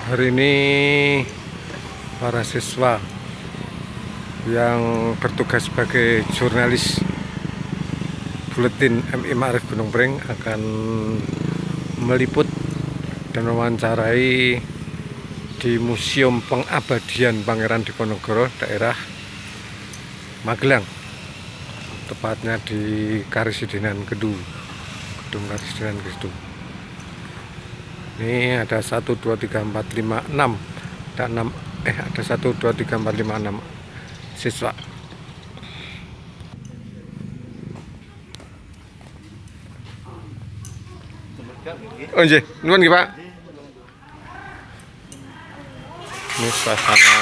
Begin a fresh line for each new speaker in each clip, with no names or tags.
Hari ini para siswa yang bertugas sebagai jurnalis Buletin MI Ma'arif Gunung Pring akan meliput dan mewawancarai di Museum Pengabadian Pangeran Diponegoro, daerah Magelang, tepatnya di Karesidenan Kedu, Gedung Karesidenan Kedu. Ini ada 1, 2, 3, 4, 5, 6 dan 6 ada 1, 2, 3, 4, 5, 6 siswa. Oh iya, nuwun nggih Pak. Ini suasana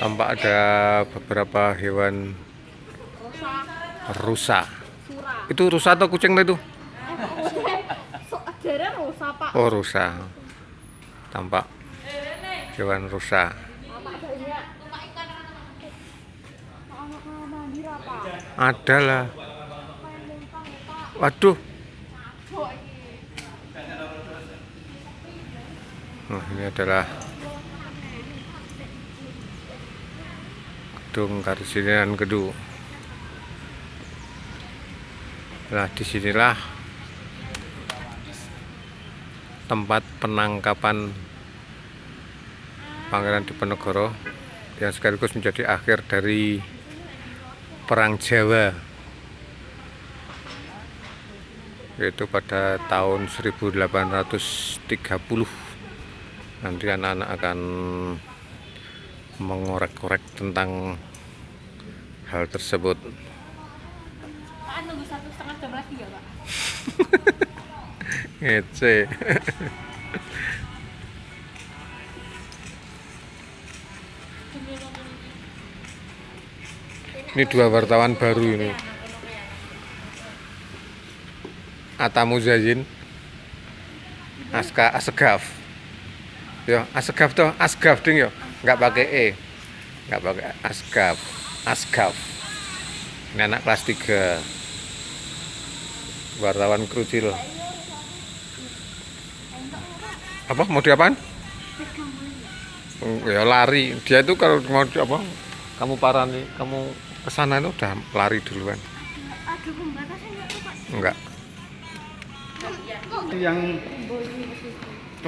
tampak ada beberapa hewan rusa. Itu rusa atau kucing itu? Oh, rusa. Tampak hewan rusa. Ada lah. Waduh. Nah, ini adalah Gedung Karesidenan Kedu. Nah, disinilah tempat penangkapan Pangeran Diponegoro yang sekaligus menjadi akhir dari Perang Jawa, yaitu pada tahun 1830. Nanti anak-anak akan mengorek-korek tentang hal tersebut.
Pak, nunggu 1,5 jam lagi ya Pak?
Ngece. Ini 2 wartawan baru ini. Atta Muzayyin, Aska Asgaf. Yo, Asgaf toh, Asgaf ding yo. Enggak pakai E. Enggak pakai Asgaf. Asgaf. Ini anak kelas 3. Wartawan krucil. Apa mau diapaan? Ya lari. Dia itu kalau mau apa? Kamu parani, kamu kesana itu udah lari duluan.
Ada pembatasnya nggak tuh Pak?
Enggak.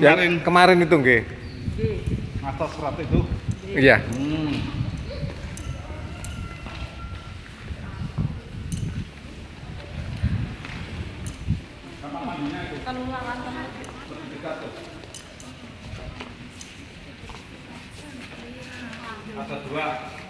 Yang
Kemarin itu nggih.
atas serat itu.
Iya.
Ada 2.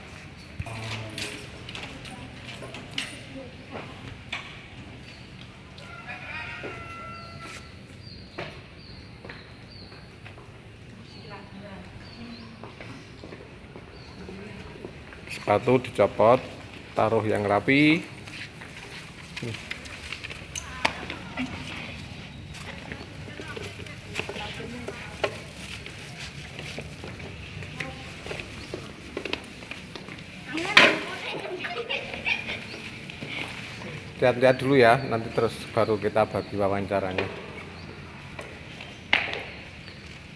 Sepatu dicopot, taruh yang rapi. Lihat-lihat dulu ya, nanti terus baru kita bagi wawancaranya.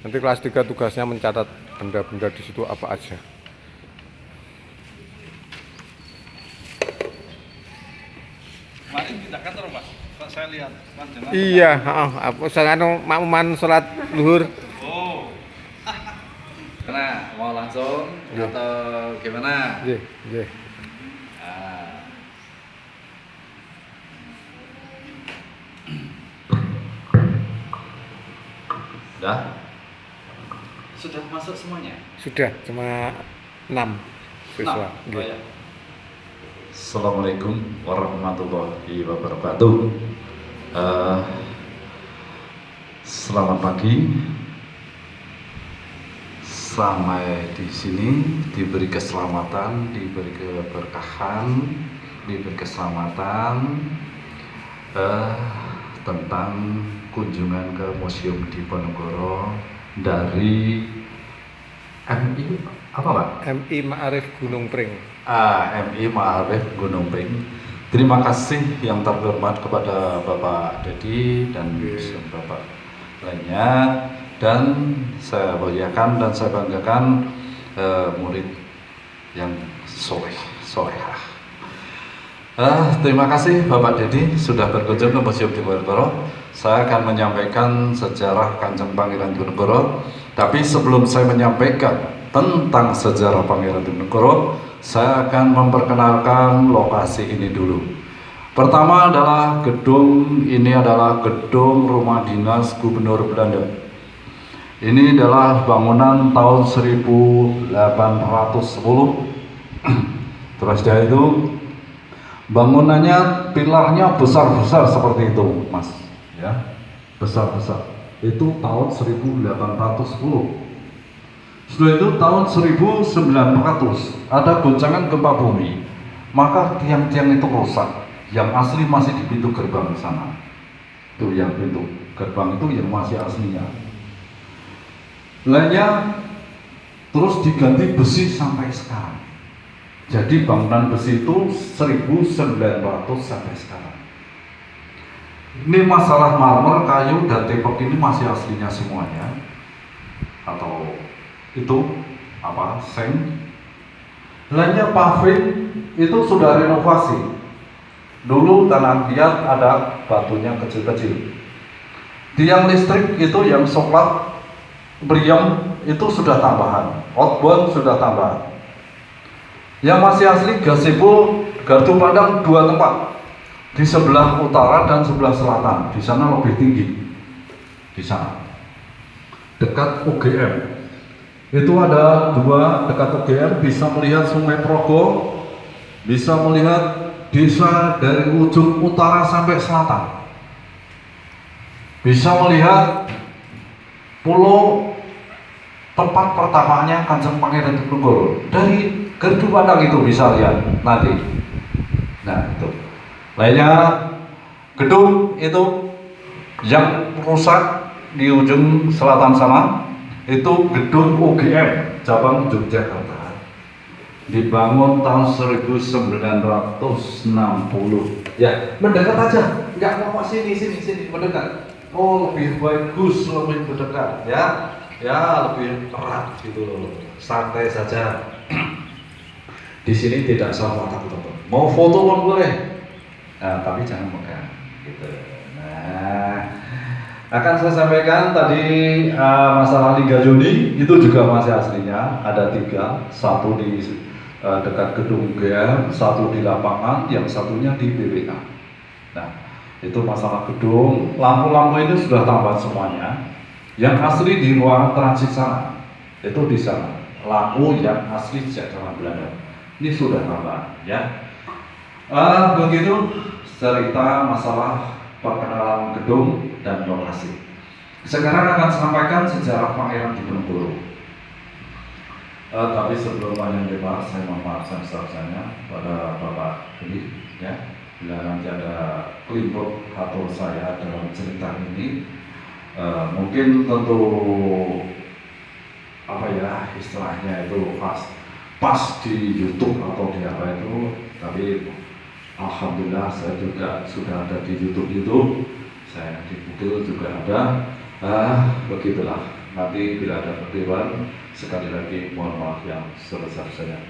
Nanti kelas 3 tugasnya mencatat benda-benda di situ apa aja.
Kemarin kita kantor Pak. Pak saya lihat panjenengan.
Iya, apa anu makmuman salat zuhur.
Oh.
Nah, mau langsung
Iya.
atau gimana?
Nggih, nggih.
Nah, udah? Sudah masuk semuanya?
Sudah cuma 6 siswa.
Nah,
Nggih.
ya. Assalamualaikum warahmatullahi wabarakatuh. Selamat pagi. Sampai di sini diberi keselamatan, diberi keberkahan, diberi keselamatan tentang kunjungan ke Museum Diponegoro dari MI apa Pak?
MI Ma'arif Gunung Pring.
MI Ma'arif Gunung Pring Terima kasih yang terhormat kepada Bapak Dedi dan Bapak lainnya, dan saya muliakan dan saya banggakan murid yang solehah. Terima kasih Bapak Dedi sudah berkunjung ke Museum Diponegoro. Saya akan menyampaikan sejarah Kanjeng Pangeran Diponegoro. Tapi sebelum saya menyampaikan tentang sejarah Pangeran Diponegoro, saya akan memperkenalkan lokasi ini dulu. Pertama adalah gedung ini adalah gedung rumah dinas Gubernur Belanda. Ini adalah bangunan tahun 1810. Terus dari itu bangunannya, pilarnya besar-besar seperti itu, Mas. Ya, besar-besar. Itu tahun 1810. Setelah itu tahun 1900 ada goncangan gempa bumi, maka tiang-tiang itu rusak. Yang asli masih di pintu gerbang di sana. Itu yang pintu gerbang itu yang masih aslinya. Lainnya terus diganti besi sampai sekarang. Jadi bangunan besi itu 1900 sampai sekarang. Ini masalah marmer, kayu, dan tembok ini masih aslinya semuanya. Atau itu apa? Seng. Lainnya paving itu sudah renovasi. Dulu tanah liat ada batunya kecil-kecil. Tiang listrik itu yang soklat, beriam itu sudah tambahan. Outbound sudah tambahan. Yang masih asli gazebo gardu pandang 2 tempat, di sebelah utara dan sebelah selatan. Di sana lebih tinggi, di sana dekat UGM. Itu ada 2 dekat UGM, bisa melihat Sungai Progo, bisa melihat desa dari ujung utara sampai selatan, bisa melihat pulau tempat pertamanya Kanjeng Pangeran Diponegoro. Dari gardu pandang itu bisa lihat nanti. Nah itu. Lainnya gedung itu yang rusak di ujung selatan sana itu gedung UGM cabang Yogyakarta. Dibangun tahun 1960. Ya, mendekat aja. Enggak mau sini mendekat. Oh, lebih bagus, lebih mendekat ya. Ya, lebih erat gitu loh. Santai saja. Di sini tidak sama takut-takut. Mau foto pun boleh. Nah, tapi jangan megang gitu. Nah, akan saya sampaikan tadi masalah Liga Joni itu juga masih aslinya ada 3, satu di dekat gedung UGM, satu di lapangan, yang satunya di BWA. Nah, itu masalah gedung. Lampu-lampu ini sudah tambah semuanya. Yang asli di ruangan transit sana, itu di sana. Lampu yang asli sejak zaman Belanda. Ini sudah tambah, ya. Begitu cerita masalah perkenalan gedung dan lokasi. Sekarang akan sampaikan sejarah Pangeran Diponegoro. Tapi sebelum banyak lebar, saya memaafkan sebesar-besarnya pada Bapak ini, ya. Bila nanti ada kelimput atau saya dalam cerita ini, mungkin tentu apa ya istilahnya itu pas di YouTube atau di apa itu, tapi alhamdulillah saya juga sudah ada di YouTube, saya di Google juga ada. Begitulah. Nanti bila ada perkeliruan, sekali lagi mohon maaf yang sebesar-besarnya.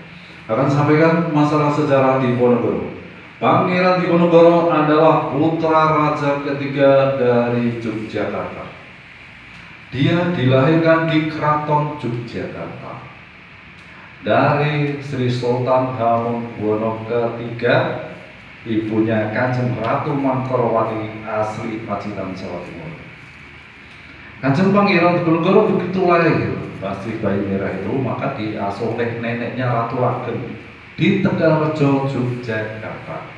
Akan sampaikan masalah sejarah Diponegoro. Pangeran Diponegoro adalah putra raja ketiga dari Yogyakarta. Dia dilahirkan di Keraton Yogyakarta dari Sri Sultan Hamengkubuwono III, ibunya Kanjeng Ratu Mangkurawati asli Pacitan, Jawa Timur. Kanjeng Pangeran Diponegoro begitu lahir, pasti bayi merah itu, maka diasuh oleh neneknya Ratu Ageng di Tegalrejo, Yogyakarta.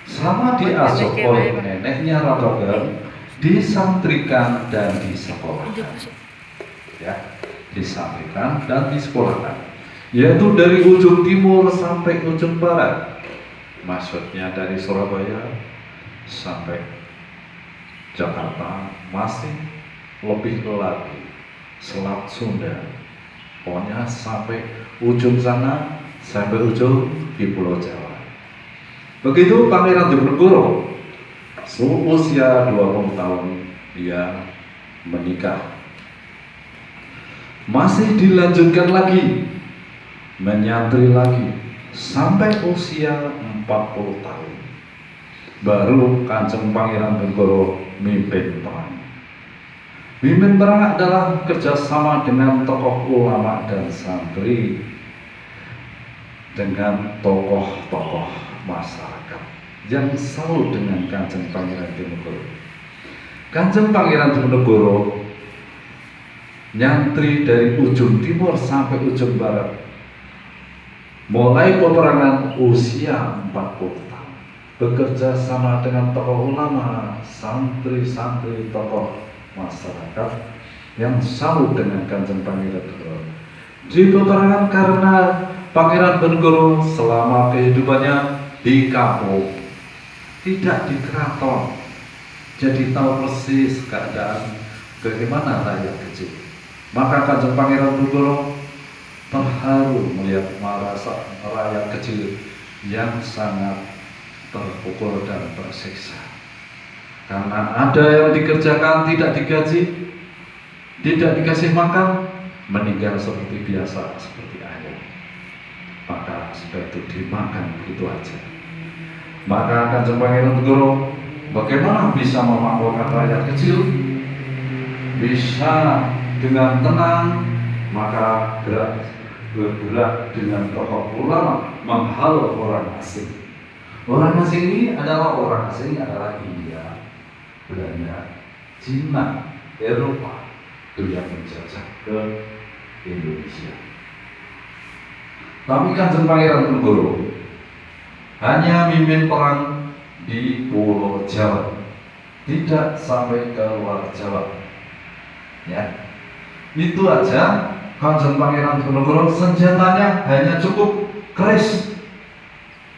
Selama diasuh oleh neneknya Ratu Ageng, disantrikan dan disekolahkan, ya, disantrikan dan disekolahkan, yaitu dari ujung timur sampai ujung barat. Maksudnya dari Surabaya sampai Jakarta, masih lebih lagi Selat Sunda, pokoknya sampai ujung sana, sampai ujung di Pulau Jawa. Begitu Pangeran Diponegoro usia 20 tahun dia menikah. Masih dilanjutkan lagi, menyantri lagi sampai usia 40 tahun. Baru Kanjeng Pangeran Diponegoro mimpin perang. Mimpin perang adalah kerjasama dengan tokoh ulama dan santri, dengan tokoh-tokoh masyarakat yang salut dengan Kanjeng Pangeran Diponegoro. Kanjeng Pangeran Diponegoro nyantri dari ujung timur sampai ujung barat. Mulai peperangan usia 40 tahun, bekerja sama dengan tokoh ulama, santri-santri, tokoh masyarakat yang salut dengan Kanjeng Pangeran Diponegoro. Di peperangan karena Pangeran Diponegoro selama kehidupannya di kampung, tidak di keraton, jadi tahu persis keadaan bagaimana rakyat kecil. Maka Kanjeng Pangeran Diponegoro terharu melihat merasa rakyat kecil yang sangat terpukul dan tersiksa. Karena ada yang dikerjakan tidak digaji, tidak dikasih makan, meninggal seperti biasa, seperti ayam. Maka sudah itu dimakan begitu aja. Maka Kanjeng Pangeran Diponegoro bagaimana bisa memakmurkan rakyat kecil? Bisa dengan tenang, maka bergerak dengan tokoh ulama menghalau orang asing. Orang asing ini adalah India, Belanda, Cina, Eropa itu yang menjajah ke Indonesia. Tapi Kanjeng Pangeran Diponegoro hanya mimpin perang di Pulau Jawa, tidak sampai ke luar Jawa. Ya, itu aja. Kanjeng Pangeran Diponegoro senjatanya hanya cukup keris,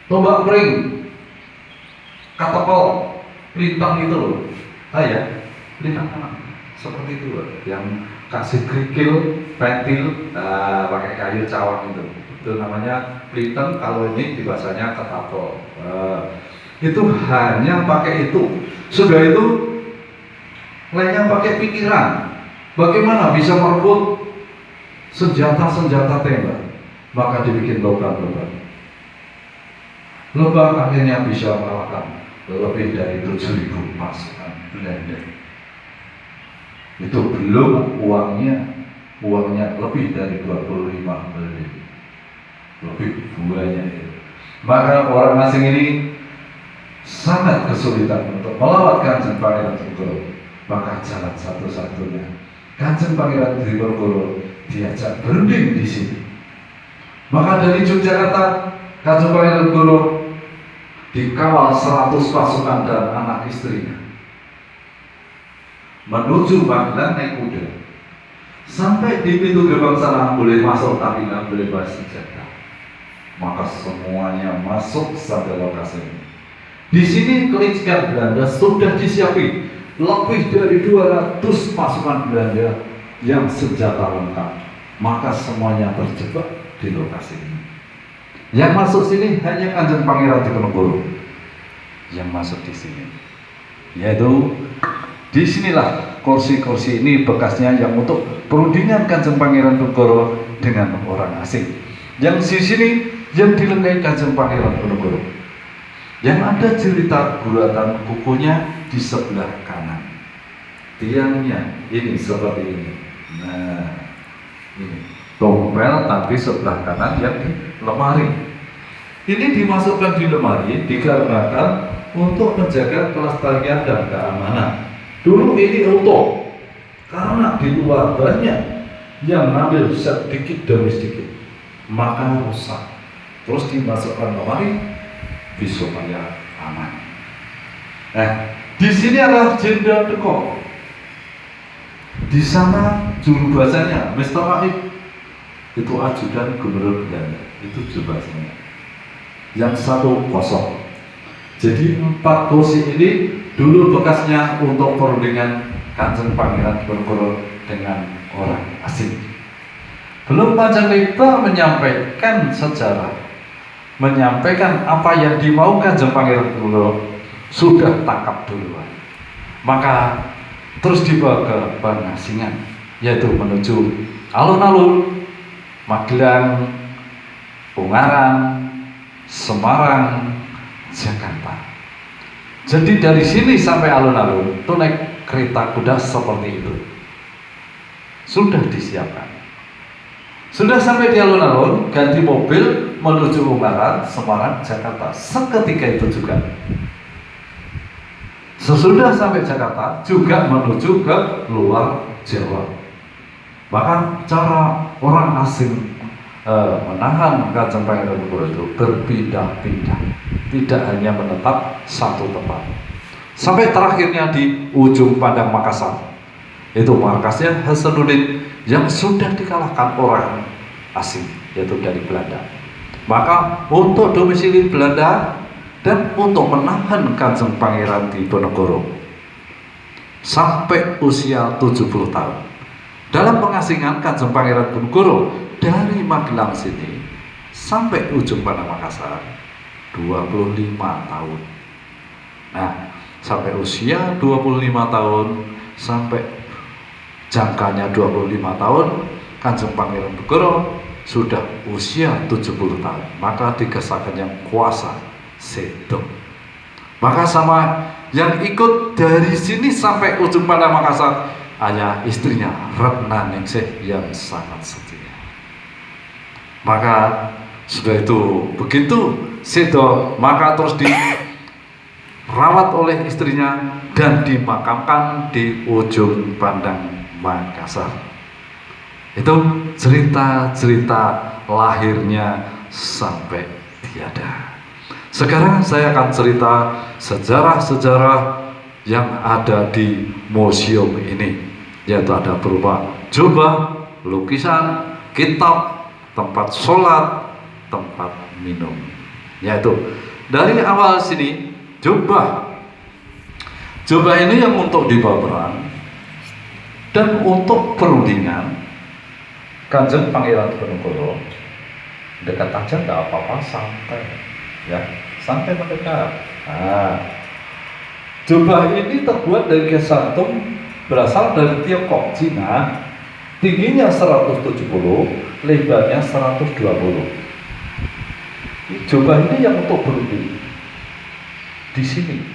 tombak pring, katapel, lintang itu loh. Ya, lintang seperti itu loh, yang kasih kerikil, pentil, pakai kayu cawang itu namanya lintang. Kalau ini di bahasanya katapel. Itu hanya pakai itu. Sudah itu lainnya pakai pikiran. Bagaimana bisa merebut senjata-senjata tembak? Maka dibikin lubang-lubang. Lubang akhirnya bisa mengalahkan lebih dari 7.000 pasukan Belanda. Itu belum uangnya lebih dari 25 miliar. Lebih banyak itu. Maka orang asing ini sangat kesulitan untuk melawan Kanjeng Pangeran Diponegoro. Maka jalan satu-satunya Kanjeng Pangeran Diponegoro diajak berunding di sini. Maka dari Yogyakarta, Kanjeng Pangeran Diponegoro dikawal 100 pasukan dan anak istrinya menuju Magelang naik kuda. Sampai di pintu gerbang sana boleh masuk tapi nggak boleh bawa senjata. Maka semuanya masuk sampai lokasi ini. Di sini kelicikan Belanda sudah disiapin lebih dari 200 pasukan Belanda yang senjata lengkap. Maka semuanya terjebak di lokasi ini. Yang masuk sini hanya Kanjeng Pangeran Diponegoro yang masuk di sini. Yaitu disinilah kursi-kursi ini bekasnya yang untuk perundingan Kanjeng Pangeran Diponegoro dengan orang asing. Yang di sini yang dilengkapi Kanjeng Pangeran Diponegoro. Yang ada cerita guratan kukunya di sebelah kanan. Tiangnya ini seperti ini. Nah, ini tompel tapi sebelah kanan yang di lemari. Ini dimasukkan di lemari dikarenakan untuk menjaga kelestarian dan keamanan. Dulu ini utuh karena di luar banyak yang ngambil sedikit demi sedikit, maka rusak. Terus dimasukkan lemari supaya aman. Di sini adalah Jenderal de Kock. Di sana juru bahasanya Mr. Raib. Itu ajudan gubernur Belanda. Itu juru bahasanya. Yang satu kosong. Jadi 4 kursi ini dulu bekasnya untuk perundingan Kanjeng Pangeran Diponegoro dengan orang asing. Belum panjang lebar menyampaikan sejarah menyampaikan apa yang dimaukan Kanjeng Pangeran Diponegoro sudah tangkap duluan. Maka terus dibawa ke Pengasingan, yaitu menuju alun-alun Magelang, Ungaran, Semarang, Jakarta. Jadi dari sini sampai alun-alun itu naik kereta kuda seperti itu. Sudah disiapkan. Sudah sampai di alun-alun, ganti mobil menuju Ungaran, Semarang, Jakarta. Seketika itu juga. Sesudah sampai Jakarta juga menuju ke luar Jawa. Bahkan cara orang asing menahan Kanjeng Pangeran Diponegoro itu berpindah-pindah, tidak hanya menetap satu tempat. Sampai terakhirnya di ujung Padang Makassar, itu markasnya Hasanuddin yang sudah dikalahkan orang asing, yaitu dari Belanda. Maka untuk domisili Belanda dan untuk menahan Kanjeng Pangeran Diponegoro sampai usia 70 tahun. Dalam pengasingan Kanjeng Pangeran Diponegoro dari Magelang sini sampai ujung Padang Makassar 25 tahun. Nah, sampai usia 25 tahun sampai jangkanya 25 tahun Kanjeng Pangeran Diponegoro sudah usia 70 tahun. Maka digesahkan yang kuasa sedo. Maka sama yang ikut dari sini sampai ujung Padang Makassar hanya istrinya Ratna Ningsih yang sangat setia. Maka sudah itu begitu sedo, maka terus dirawat oleh istrinya dan dimakamkan di ujung Padang Makassar. Itu cerita-cerita lahirnya sampai tiada. Sekarang saya akan cerita sejarah-sejarah yang ada di museum ini, yaitu ada berupa jubah, lukisan, kitab, tempat sholat, tempat minum. Yaitu dari awal sini jubah ini yang untuk dibawa perang dan untuk perundingan. Kanjeng Pangeran Diponegoro dekat aja nggak apa-apa, santai ya, santai mendekat. Nah, jubah ini terbuat dari kesantum, berasal dari Tiongkok, Cina, tingginya 170, lebarnya 120. Jubah ini yang untuk berunding di sini.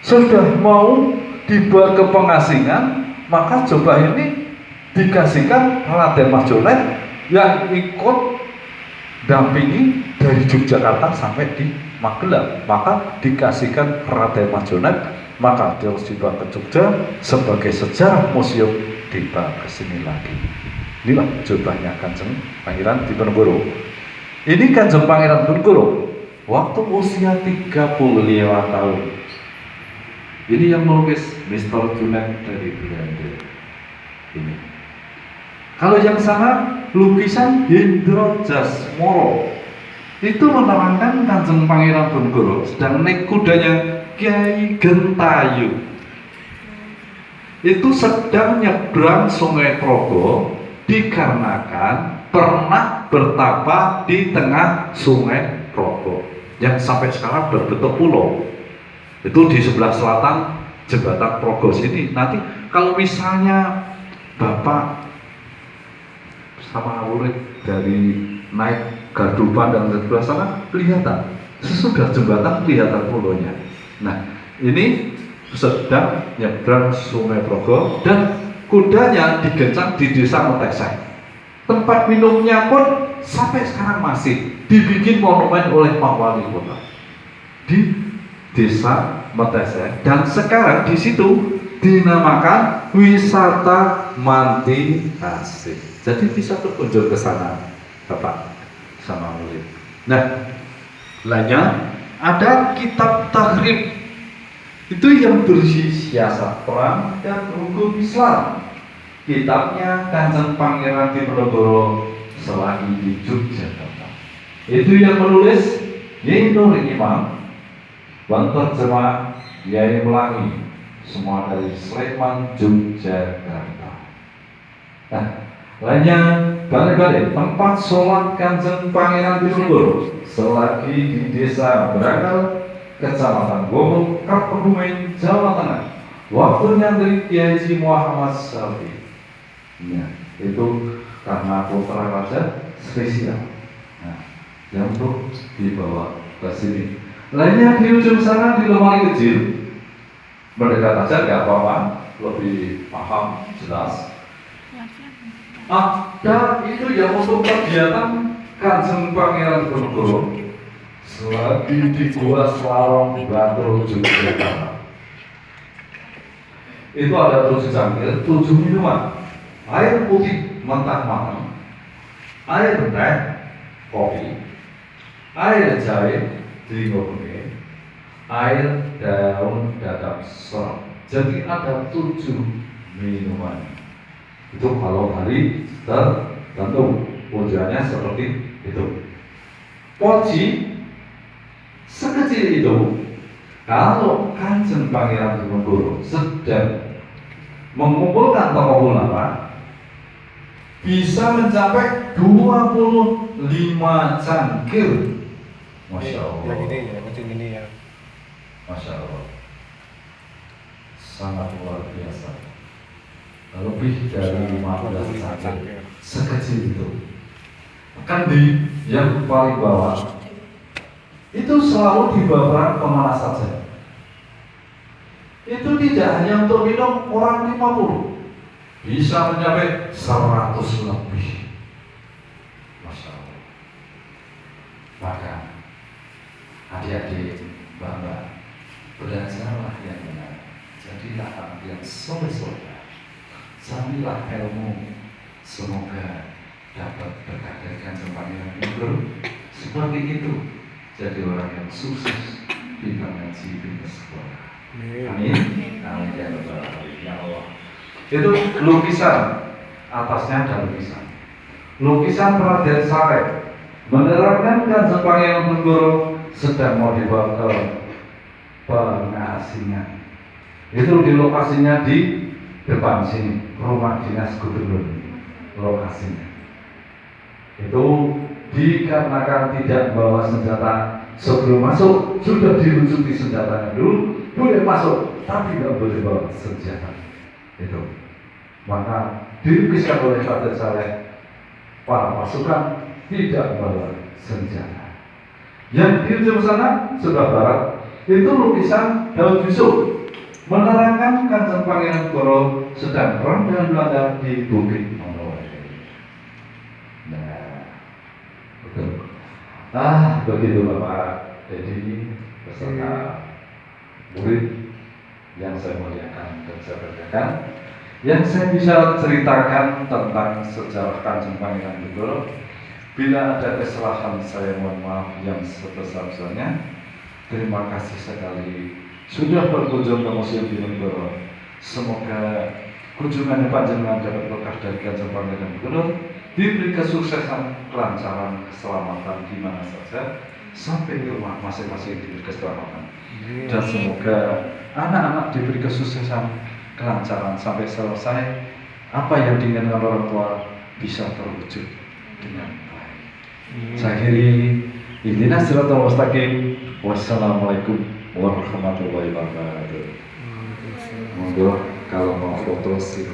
Sudah mau dibawa ke pengasingan, maka jubah ini dikasihkan Raden Mas Jonet yang ikut dampingi dari Yogyakarta sampai di Magelang. Maka dikasihkan Raden Mas Jonet, maka terus dibawa ke Jogja sebagai sejarah museum, dibawa ke sini lagi. Inilah jubahnya Kanjeng Pangeran Diponegoro. Ini Kanjeng Pangeran Diponegoro waktu usia 35 tahun. Ini yang melukis Mr. Junet dari Belanda. Ini. Kalau yang sana lukisan Hendro Jasmoro itu menerangkan Kanjeng Pangeran Diponegoro sedang naik kudanya Kiai Gentayu. Itu sedang nyebrang Sungai Progo dikarenakan pernah bertapa di tengah Sungai Progo yang sampai sekarang berbentuk pulau. Itu di sebelah selatan jembatan Progo sini. Nanti kalau misalnya Bapak sama murid dari naik gardu pandang di sebelah sana, kelihatan sesudah jembatan kelihatan pulaunya. Nah, ini sedang nyebrang Sungai Progo dan kudanya digencang di desa Meteseh. Tempat minumnya pun sampai sekarang masih dibikin monumen oleh Pak Wali Kota di desa Meteseh, dan sekarang di situ dinamakan wisata Manti Asih. Jadi bisa berkunjung ke sana, Bapak sama murid. Nah, lainnya ada kitab tahrib. Itu yang berisi siasat perang dan hukum Islam. Kitabnya Kanjeng Pangeran Diponegoro selagi di Yogyakarta. Itu yang menulis Yai Nur Imam, penterjemah Yai Melangi, semua dari Sleman, Yogyakarta. Nah, lainnya balik-balik tempat sholat Kanjeng Pangeran Diponegoro selagi di desa Berakal, Kecamatan Gobok, Kebumen, Jawa Tengah. Waktunya dari Kiai Haji Muhammad Syafi'i. Nah, itu karena putra raja spesial. Nah, yang untuk dibawa ke sini. Lainnya di ujung sana di lemari kecil. Mendekat aja nggak apa-apa, lebih paham jelas. Ada itu yang untuk kegiatan Kanjeng Pangeran Diponegoro selagi di Gua Selarong Bantul Yogyakarta. Itu ada 7 cangkir, 7 minuman. Air putih mentah matang, air teh, kopi, air jahe, dinggo-dinggo, air daun dadap serap. Jadi ada 7 minuman. Itu kalau hari tertentu tujuannya seperti itu. Poci sekecil itu kalau Kanjeng Pangeran Diponegoro sedang mengumpulkan tokoh ulama bisa mencapai 25 cangkir. Masya Allah.
Yang ini ya, kecil ini ya.
Masya Allah. Sangat luar biasa. Lebih dari 15 cangkir sekecil itu. Kan di yang paling bawah itu selalu dibawa kemana saja. Itu tidak hanya untuk minum orang 50, bisa mencapai 100 lebih. Masya Allah. Maka adik-adik, mbak-mbak, belajarlah yang benar. Jadilah anak yang soleh-soleh. Carilah ilmu, semoga dapat berkah dari Kanjeng Pangeran Diponegoro. Seperti itu, jadi orang yang sukses di ngaji di sekolah. Amin. Amin ya Rabbal alamin. Ya Allah. Itu lukisan, atasnya ada lukisan. Lukisan Raden Saleh menerangkan Kanjeng Pangeran Diponegoro sedang mau dibawa ke pengasingan. Itu di lokasinya di depan sini, rumah dinas gubernur lokasinya. Itu dikarenakan tidak membawa senjata sebelum masuk, sudah dilucuti senjatanya dulu, boleh masuk, tapi tidak boleh bawa senjata. Itu maka dilukiskan oleh Raden Saleh, para pasukan tidak membawa senjata. Yang di ujung sana sebelah barat itu lukisan Daud Yusuf menerangkan Kanjeng Pangeran Diponegoro sedang perang dengan Belanda di Bukit Monowai. Nah, betul. Begitu Bapak Dedi beserta murid yang saya muliakan dan saya banggakan, yang saya bisa ceritakan tentang sejarah Kanjeng Pangeran Diponegoro. Bila ada kesalahan saya mohon maaf yang sebesar-besarnya. Terima kasih sekali sudah berkunjung ke Museum Diponegoro. Semoga kunjungannya panjenengan dapat berkah dari Kanjeng Pangeran Diponegoro, diberi kesuksesan, kelancaran, keselamatan di mana saja, sampai di rumah masing-masing diberi keselamatan. Dan semoga anak-anak diberi kesuksesan, kelancaran sampai selesai. Apa yang diinginkan orang tua bisa terwujud dengan baik. Saya akhiri, ihdinas siratal mustaqim. Wassalamualaikum warahmatullahi wabarakatuh. Monggo kalau mau foto silakan.